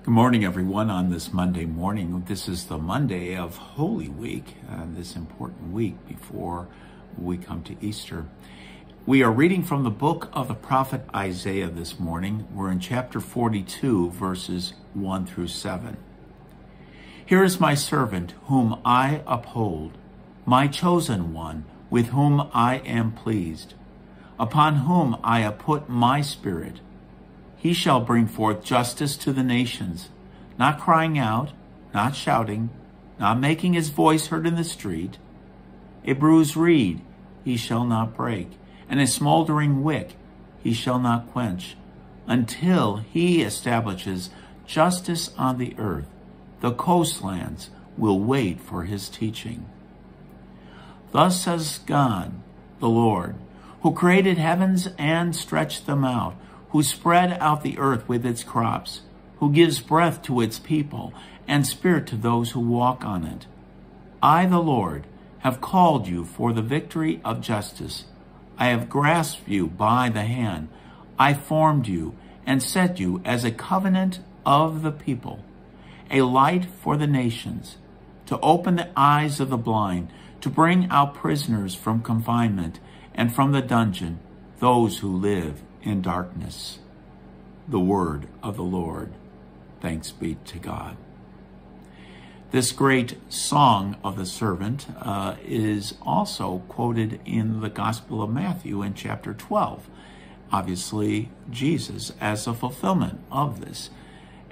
Good morning, everyone, on this Monday morning. This is the Monday of Holy Week, this important week before we come to Easter. We are reading from the book of the prophet Isaiah this morning. We're in chapter 42, verses 1 through 7. Here is my servant, whom I uphold, my chosen one, with whom I am pleased, upon whom I have put my spirit. He shall bring forth justice to the nations, not crying out, not shouting, not making his voice heard in the street. A bruised reed he shall not break, and a smoldering wick he shall not quench, until he establishes justice on the earth. The coastlands will wait for his teaching. Thus says God, the Lord, who created heavens and stretched them out, who spread out the earth with its crops, who gives breath to its people and spirit to those who walk on it. I, the Lord, have called you for the victory of justice. I have grasped you by the hand. I formed you and set you as a covenant of the people, a light for the nations, to open the eyes of the blind, to bring out prisoners from confinement and from the dungeon, those who live in darkness. The word of the Lord. Thanks be to God. This great song of the servant is also quoted in the Gospel of Matthew in chapter 12. Obviously, Jesus as a fulfillment of this.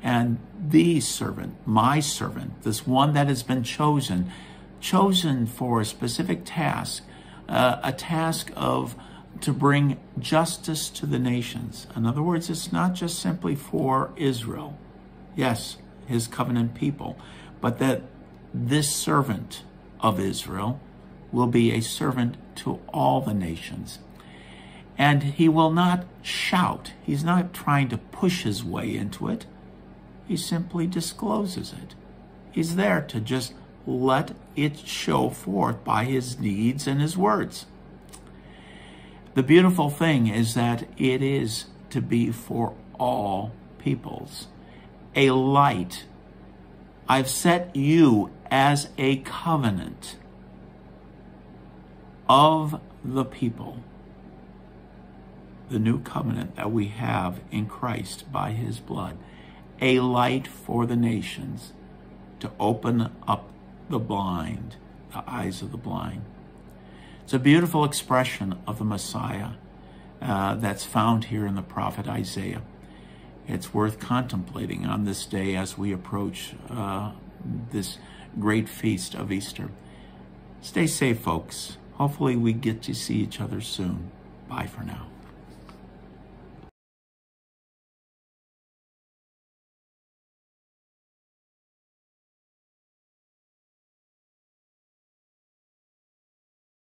And the servant, my servant, this one that has been chosen for a specific task, a task of to bring justice to the nations. In other words, it's not just simply for Israel, yes, his covenant people, but that this servant of Israel will be a servant to all the nations. And he will not shout. He's not trying to push his way into it. He simply discloses it. He's there to just let it show forth by his deeds and his words. The beautiful thing is that it is to be for all peoples. A light. I've set you as a covenant of the people. The new covenant that we have in Christ by his blood. A light for the nations, to open up the blind, the eyes of the blind. It's a beautiful expression of the Messiah that's found here in the prophet Isaiah. It's worth contemplating on this day as we approach this great feast of Easter. Stay safe, folks. Hopefully we get to see each other soon. Bye for now.